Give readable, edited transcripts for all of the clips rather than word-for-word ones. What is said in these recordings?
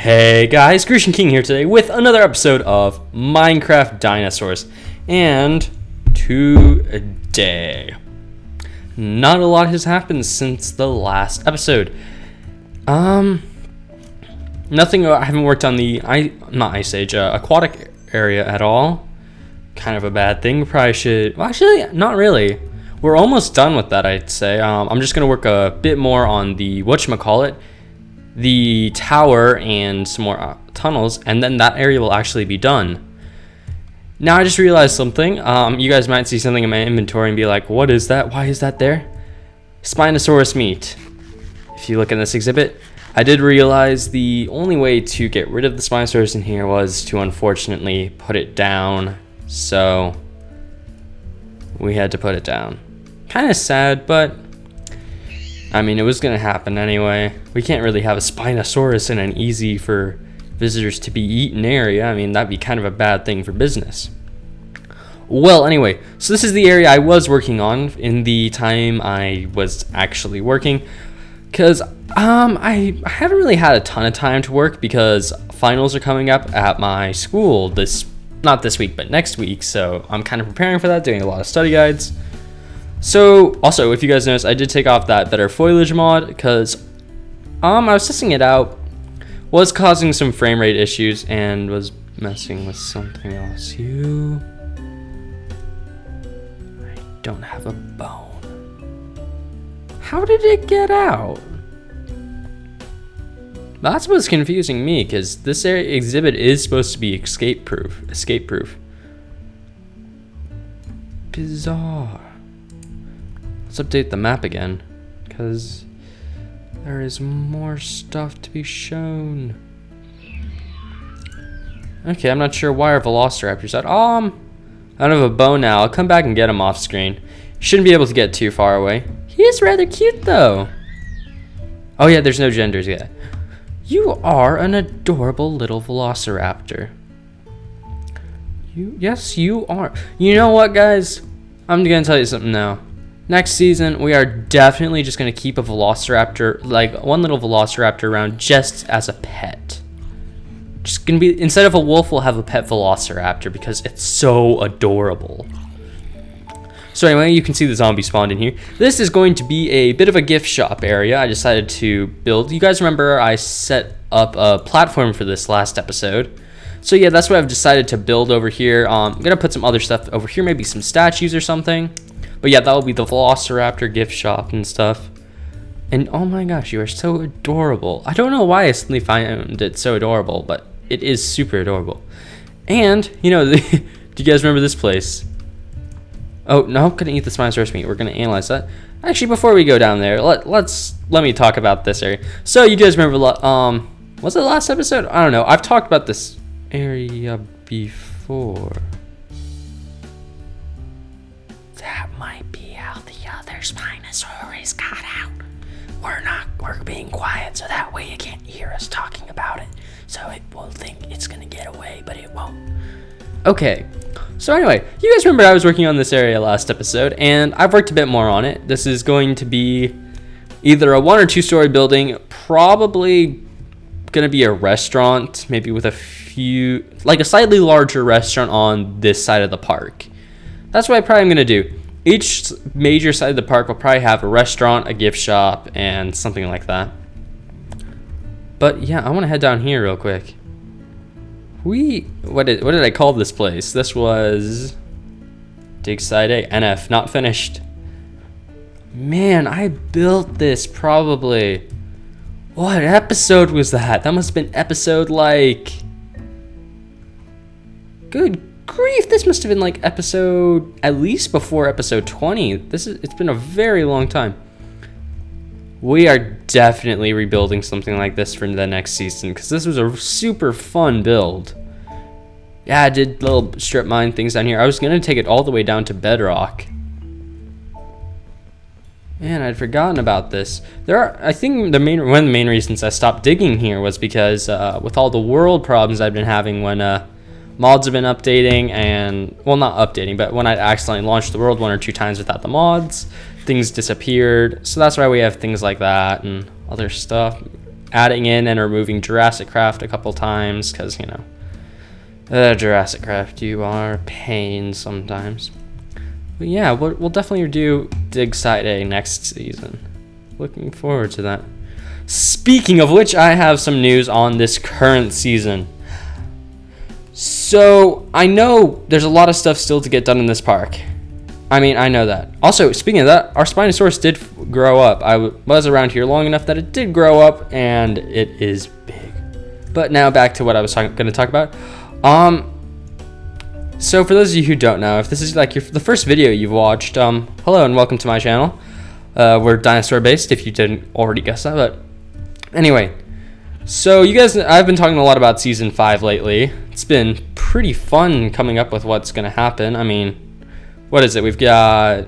Hey guys, Grecian King here today with another episode of Minecraft Dinosaurs. And today, not a lot has happened since the last episode. Nothing. I haven't worked on the not Ice Age, aquatic area at all. Kind of a bad thing. Probably should. Well, actually, not really. We're almost done with that, I'd say. I'm just gonna work a bit more on the whatchamacallit, the tower and some more tunnels, and then that area will actually be done. Now I just realized something. You guys might see something in my inventory and be like, what is that? Why is that there? Spinosaurus meat. If you look in this exhibit, I did realize the only way to get rid of the Spinosaurus in here was to unfortunately put it down. So we had to put it down. Kind of sad, but I mean, it was going to happen anyway. We can't really have a Spinosaurus in an easy for visitors to be eaten area. I mean, that'd be kind of a bad thing for business. Well, anyway, so this is the area I was working on in the time I was actually working. Because I haven't really had a ton of time to work because finals are coming up at my school not this week, but next week. So I'm kind of preparing for that, doing a lot of study guides. So, also, if you guys noticed, I did take off that better foliage mod because I was testing it out, was causing some frame rate issues, and was messing with something else. I don't have a bone. How did it get out? That's what's confusing me, because this exhibit is supposed to be escape proof. Bizarre. Let's update the map again, because there is more stuff to be shown. Okay, I'm not sure why our Velociraptor's out. I don't have a bow now. I'll come back and get him off screen. Shouldn't be able to get too far away. He is rather cute, though. Oh yeah, there's no genders yet. You are an adorable little Velociraptor. Yes, you are. You know what, guys? I'm gonna tell you something now. Next season, we are definitely just going to keep a Velociraptor, like one little Velociraptor around just as a pet. Just going to be, instead of a wolf, we'll have a pet Velociraptor because it's so adorable. So anyway, you can see the zombie spawned in here. This is going to be a bit of a gift shop area. I decided to build. You guys remember I set up a platform for this last episode. So yeah, that's what I've decided to build over here. I'm going to put some other stuff over here, maybe some statues or something. But yeah, that'll be the Velociraptor gift shop and stuff. And oh my gosh, you are so adorable. I don't know why I suddenly found it so adorable, but it is super adorable. And, you know, do you guys remember this place? Oh, no, couldn't eat the Spinosaurus meat. We're going to analyze that. Actually, before we go down there, let me talk about this area. So you guys remember, was it the last episode? I don't know. I've talked about this area before. Might be how the other Spinosaurus got out. We're being quiet so that way you can't hear us talking about it. So it will think it's gonna get away, but it won't. Okay, so anyway, you guys remember I was working on this area last episode, and I've worked a bit more on it. This is going to be either a 1 or 2 story building, probably gonna be a restaurant, maybe with a few, like a slightly larger restaurant on this side of the park. That's what I probably am gonna do. Each major side of the park will probably have a restaurant, a gift shop, and something like that. But yeah, I want to head down here real quick. What did I call this place? This was Dig Site A. NF, not finished. Man, I built this probably. What episode was that? That must have been episode like. Good grief, this must have been like episode, at least before episode 20. It's been a very long time. We are definitely rebuilding something like this for the next season because this was a super fun build. Yeah, I did little strip mine things down here. I was gonna take it all the way down to bedrock. Man, I'd forgotten about this. I think one of the main reasons I stopped digging here was because with all the world problems I've been having when mods have been updating, and well, not updating, but when I accidentally launched the world 1 or 2 times without the mods, things disappeared. So that's why we have things like that and other stuff. adding in and removing Jurassic Craft a couple times because, you know, Jurassic Craft, you are a pain sometimes. But yeah, we'll definitely do Dig Site A next season. Looking forward to that. Speaking of which, I have some news on this current season. So, I know there's a lot of stuff still to get done in this park. I mean, I know that. Also, speaking of that, our Spinosaurus did grow up. I was around here long enough that it did grow up, and it is big. But now back to what I was going to talk about. So for those of you who don't know, if this is like the first video you've watched, hello and welcome to my channel. We're dinosaur based, if you didn't already guess that. But anyway, so you guys, I've been talking a lot about season 5 lately. It's been pretty fun coming up with what's going to happen. I mean, what is it? We've got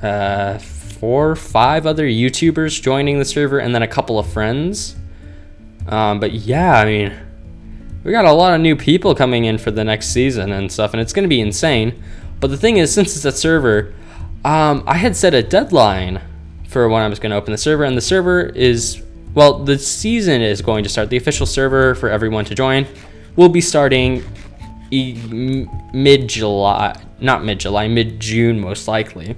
4 or 5 other YouTubers joining the server, and then a couple of friends. But yeah, I mean, we got a lot of new people coming in for the next season and stuff, and it's going to be insane. But the thing is, since it's a server, I had set a deadline for when I was going to open the server, and the server is, well, the season is going to start. The official server for everyone to join will be starting mid-July, not mid-July, mid-June most likely.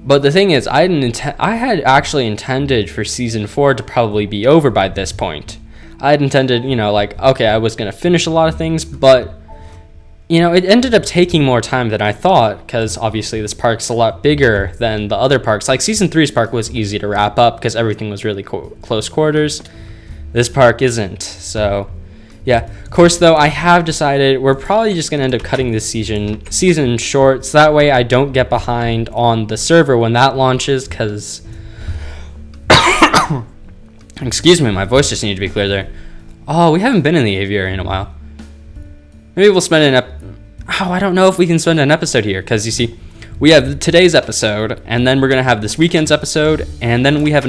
But the thing is, I had actually intended for season 4 to probably be over by this point. I had intended, you know, like, okay, I was going to finish a lot of things, but, you know, it ended up taking more time than I thought, because obviously this park's a lot bigger than the other parks. Like, season 3's park was easy to wrap up because everything was really close quarters. This park isn't, so yeah. Of course, though, I have decided we're probably just going to end up cutting this season short, so that way I don't get behind on the server when that launches, because excuse me, my voice just needed to be clear there. Oh, we haven't been in the aviary in a while. Maybe we'll spend I don't know if we can spend an episode here, because you see, we have today's episode, and then we're going to have this weekend's episode, and then we have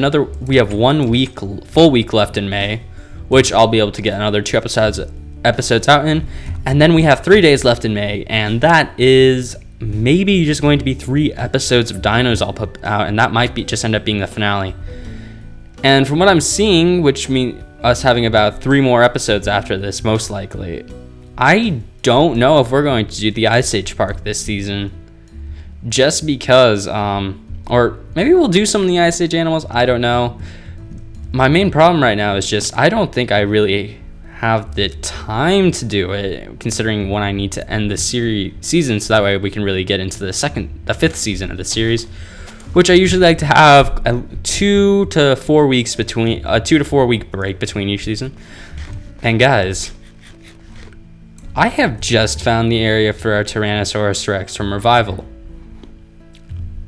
1 full week left in May, which I'll be able to get another 2 episodes out in, and then we have 3 days left in May, and that is maybe just going to be 3 episodes of Dinos I'll put out, and that might just end up being the finale. And from what I'm seeing, which means us having about 3 more episodes after this, most likely, I don't know if we're going to do the Ice Age Park this season. Just because, or maybe we'll do some of the Ice Age animals, I don't know. My main problem right now is just, I don't think I really have the time to do it, considering when I need to end the season, so that way we can really get into the 5th season of the series, which I usually like to have a 2 to 4 weeks between, a 2 to 4 week break between each season. And guys, I have just found the area for our Tyrannosaurus Rex from Revival.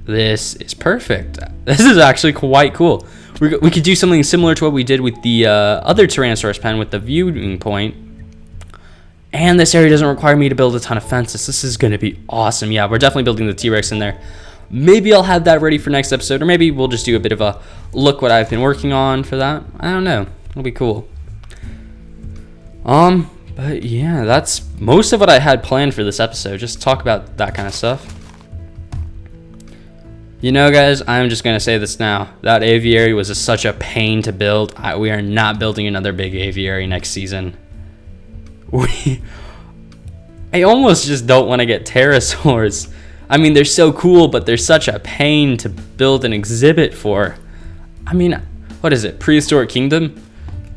This is perfect. This is actually quite cool. We could do something similar to what we did with the other Tyrannosaurus pen with the viewing point. And this area doesn't require me to build a ton of fences. This is going to be awesome. Yeah, we're definitely building the T-Rex in there. Maybe I'll have that ready for next episode, or maybe we'll just do a bit of a look what I've been working on for that. I don't know. It'll be cool. But yeah, that's most of what I had planned for this episode. Just talk about that kind of stuff. You know, guys, I'm just going to say this now. That aviary was such a pain to build. We are not building another big aviary next season. I almost just don't want to get pterosaurs. I mean, they're so cool, but they're such a pain to build an exhibit for. I mean, what is it? Prehistoric Kingdom?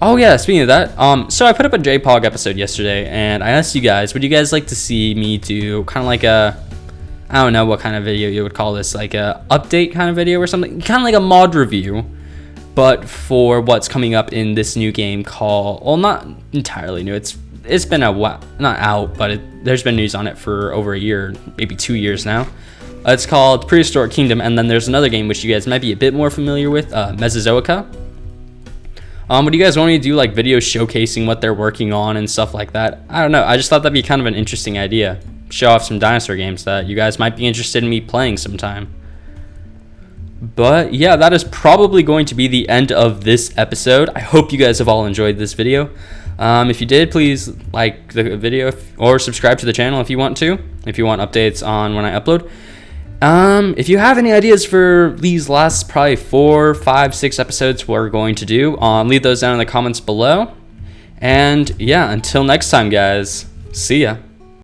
Oh yeah, speaking of that, so I put up a JPOG episode yesterday, and I asked you guys, would you guys like to see me do kind of like a, I don't know what kind of video you would call this, like a update kind of video or something, kind of like a mod review, but for what's coming up in this new game called, well, not entirely new, it's been a while, not out, but there's been news on it for over a year, maybe 2 years now. It's called Prehistoric Kingdom, and then there's another game which you guys might be a bit more familiar with, Mesozoica. Would you guys want me to do like videos showcasing what they're working on and stuff like that? I don't know, I just thought that'd be kind of an interesting idea. Show off some dinosaur games that you guys might be interested in me playing sometime. But yeah, that is probably going to be the end of this episode. I hope you guys have all enjoyed this video. If you did, please like the video or subscribe to the channel if you want to, if you want updates on when I upload. If you have any ideas for these last probably 4, 5, 6 episodes we're going to do, leave those down in the comments below. And yeah, until next time, guys. See ya.